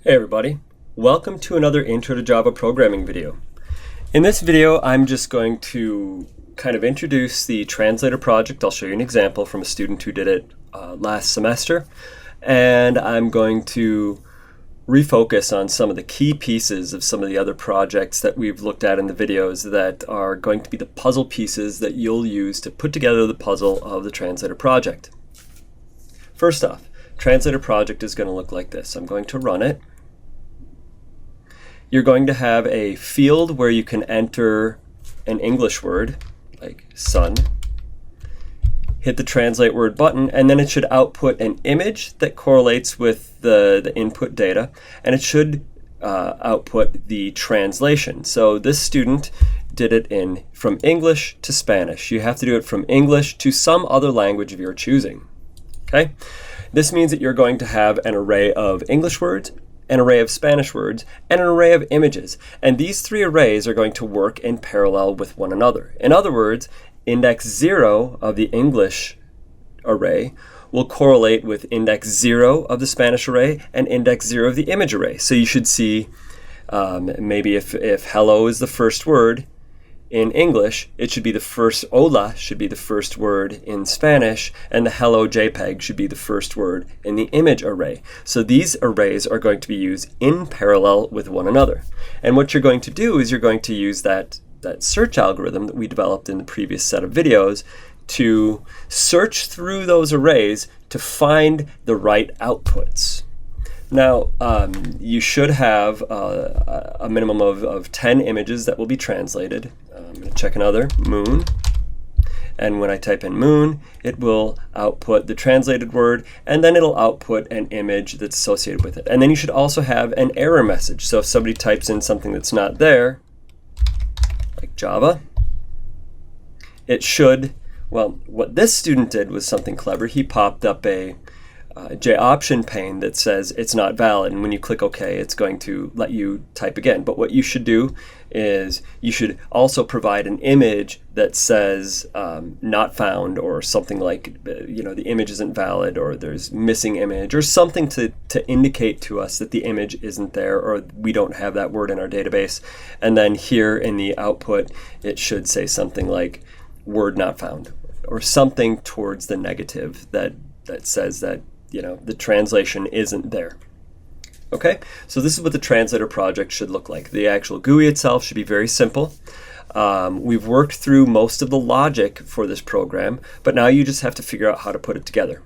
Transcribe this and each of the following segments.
Hey everybody, welcome to another Intro to Java programming video. In this video, I'm just going to kind of introduce the Translator Project. I'll show you an example from a student who did it last semester, and I'm going to refocus on some of the key pieces of some of the other projects that we've looked at in the videos that are going to be the puzzle pieces that you'll use to put together the puzzle of the Translator Project. First off, Translator Project is going to look like this. I'm going to run it. You're going to have a field where you can enter an English word, like sun. Hit the Translate Word button, and then it should output an image that correlates with the input data, and it should output the translation. So this student did it from English to Spanish. You have to do it from English to some other language of your choosing. Okay? This means that you're going to have an array of English words, an array of Spanish words, and an array of images. And these three arrays are going to work in parallel with one another. In other words, index 0 of the English array will correlate with index 0 of the Spanish array and index 0 of the image array. So you should see maybe if hello is the first word in English, it should be the first, hola should be the first word in Spanish, and the hello JPEG should be the first word in the image array. So these arrays are going to be used in parallel with one another. And what you're going to do is you're going to use that search algorithm that we developed in the previous set of videos to search through those arrays to find the right outputs. Now, you should have a minimum of 10 images that will be translated. I'm going to check another, moon. And when I type in moon, it will output the translated word, and then it'll output an image that's associated with it. And then you should also have an error message. So if somebody types in something that's not there, like Java, it should, well, what this student did was something clever. He popped up a J-option pane that says it's not valid, and when you click OK, it's going to let you type again. But what you should do is you should also provide an image that says not found, or something like, the image isn't valid, or there's missing image, or something to indicate to us that the image isn't there, or we don't have that word in our database. And then here in the output, it should say something like word not found, or something towards the negative that says that the translation isn't there. Okay, so this is what the Translator Project should look like. The actual GUI itself should be very simple. We've worked through most of the logic for this program, but now you just have to figure out how to put it together.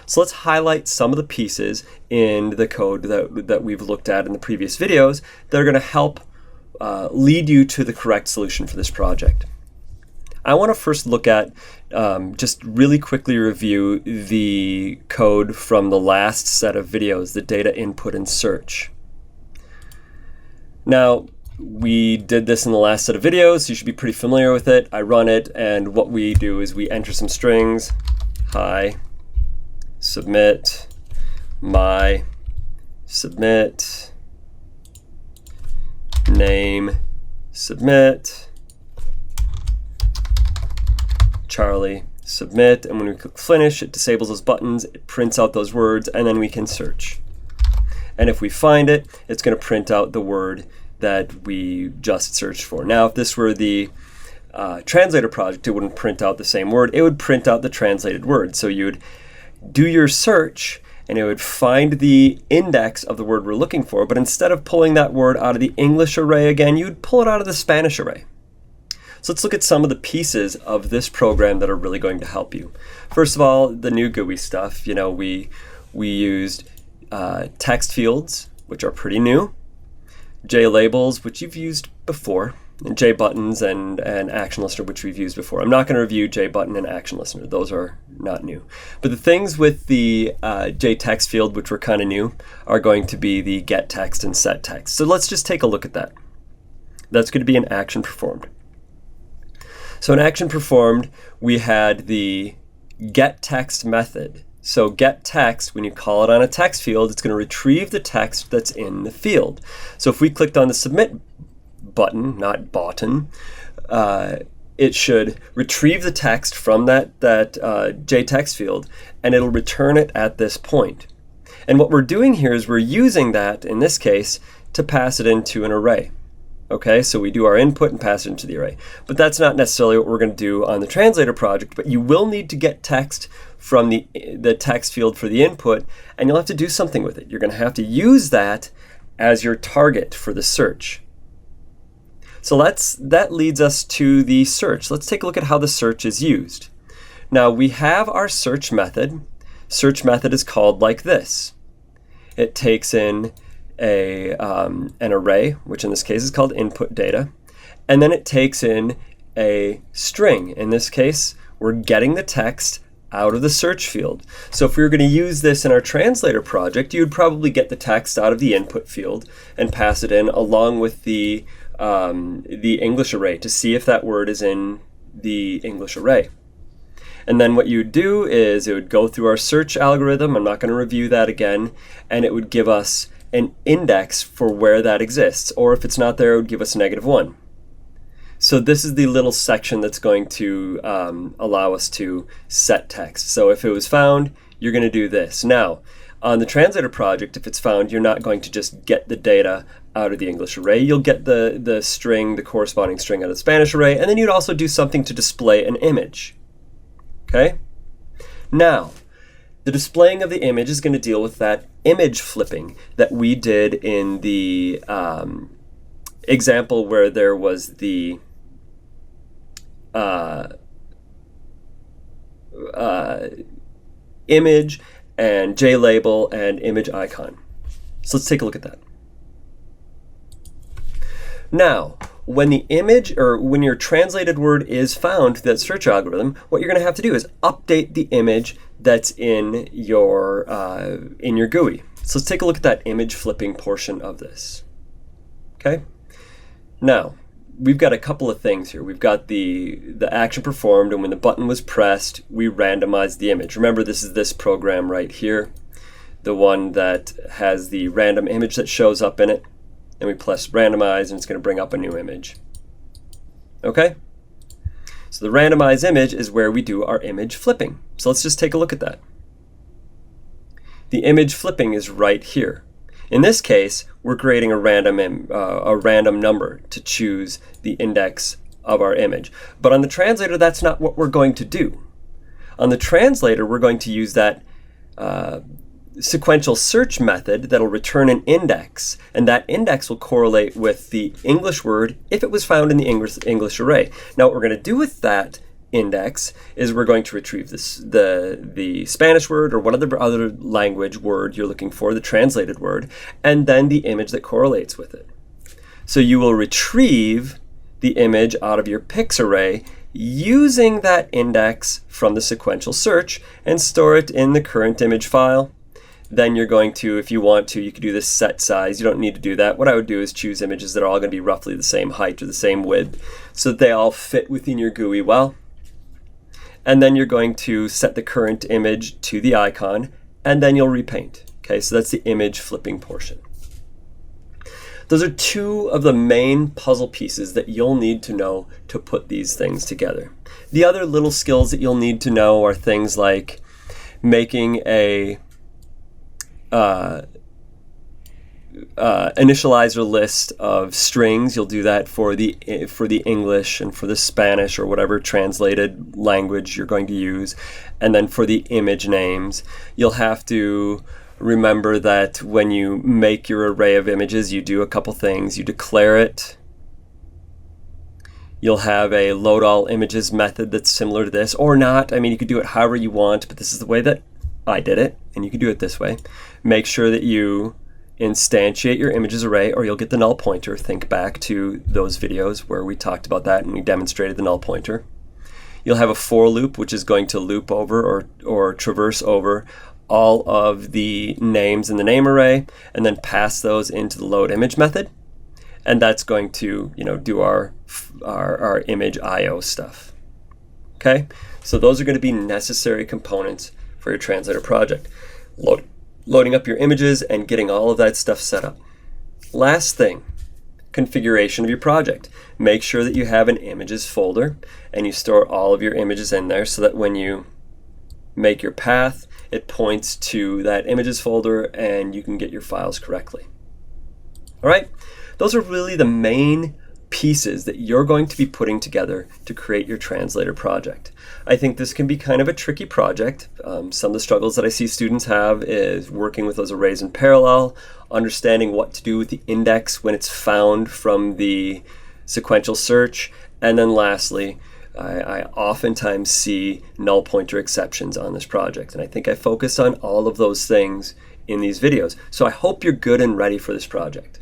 So let's highlight some of the pieces in the code that we've looked at in the previous videos that are going to help lead you to the correct solution for this project. I want to first look at, just really quickly review the code from the last set of videos, the data input and search. Now, we did this in the last set of videos, so you should be pretty familiar with it. I run it, and what we do is we enter some strings, hi, submit, my, submit, name, submit, Charlie, submit, and when we click finish, it disables those buttons, it prints out those words, and then we can search. And if we find it, it's going to print out the word that we just searched for. Now, if this were the Translator Project, it wouldn't print out the same word, it would print out the translated word. So you would do your search, and it would find the index of the word we're looking for, but instead of pulling that word out of the English array again, you'd pull it out of the Spanish array. So let's look at some of the pieces of this program that are really going to help you. First of all, the new GUI stuff. We used text fields, which are pretty new, JLabels, which you've used before, and JButtons and Action Listener, which we've used before. I'm not going to review JButton and Action Listener. Those are not new. But the things with the JText field, which were kind of new, are going to be the getText and setText. So let's just take a look at that. That's going to be an action performed. So in action performed, we had the getText method. So getText, when you call it on a text field, it's going to retrieve the text that's in the field. So if we clicked on the submit button, not button, it should retrieve the text from that JText field, and it'll return it at this point. And what we're doing here is we're using that, in this case, to pass it into an array. Okay, so we do our input and pass it into the array. But that's not necessarily what we're going to do on the Translator project, but you will need to get text from the text field for the input, and you'll have to do something with it. You're going to have to use that as your target for the search. So that leads us to the search. Let's take a look at how the search is used. Now we have our search method. Search method is called like this. It takes in an array, which in this case is called input data, and then it takes in a string. In this case, we're getting the text out of the search field. So if we were going to use this in our Translator project, you would probably get the text out of the input field and pass it in along with the English array to see if that word is in the English array. And then what you would do is it would go through our search algorithm. I'm not going to review that again, and it would give us an index for where that exists, or if it's not there, it would give us -1. So this is the little section that's going to allow us to set text. So if it was found, you're going to do this. Now, on the Translator project, if it's found, you're not going to just get the data out of the English array. You'll get the string, the corresponding string out of the Spanish array, and then you'd also do something to display an image. Okay? Now, the displaying of the image is going to deal with that image flipping that we did in the example where there was the image and JLabel and image icon. So let's take a look at that. Now, when the image or when your translated word is found through that search algorithm, what you're going to have to do is update the image that's in your GUI. So let's take a look at that image flipping portion of this. Okay. Now, we've got a couple of things here. We've got the action performed, and when the button was pressed, we randomized the image. Remember, this is this program right here, the one that has the random image that shows up in it. And we press randomize, and it's going to bring up a new image. Okay? So the randomized image is where we do our image flipping. So let's just take a look at that. The image flipping is right here. In this case, we're creating a random number to choose the index of our image. But on the Translator, that's not what we're going to do. On the Translator, we're going to use that sequential search method that'll return an index, and that index will correlate with the English word if it was found in the English array. Now what we're going to do with that index is we're going to retrieve the Spanish word or whatever other language word you're looking for, the translated word, and then the image that correlates with it. So you will retrieve the image out of your pics array using that index from the sequential search and store it in the current image file. Then you're going to, if you want to, you could do this set size. You don't need to do that. What I would do is choose images that are all going to be roughly the same height or the same width so that they all fit within your GUI well. And then you're going to set the current image to the icon, and then you'll repaint. Okay, so that's the image flipping portion. Those are two of the main puzzle pieces that you'll need to know to put these things together. The other little skills that you'll need to know are things like making a initializer list of strings. You'll do that for the English and for the Spanish or whatever translated language you're going to use. And then for the image names, you'll have to remember that when you make your array of images, you do a couple things. You declare it. You'll have a load all images method that's similar to this, or not. I mean, you could do it however you want, but this is the way that I did it, and you can do it this way. Make sure that you instantiate your images array, or you'll get the null pointer. Think back to those videos where we talked about that and we demonstrated the null pointer. You'll have a for loop, which is going to loop over or traverse over all of the names in the name array, and then pass those into the load image method. And that's going to, do our image IO stuff. Okay, so those are going to be necessary components for your Translator project. Loading up your images and getting all of that stuff set up. Last thing, configuration of your project. Make sure that you have an images folder and you store all of your images in there so that when you make your path. It points to that images folder and you can get your files correctly. All right, those are really the main pieces that you're going to be putting together to create your translator project. I think this can be kind of a tricky project. Some of the struggles that I see students have is working with those arrays in parallel, understanding what to do with the index when it's found from the sequential search, and then lastly, I oftentimes see null pointer exceptions on this project, and I think I focused on all of those things in these videos. So I hope you're good and ready for this project.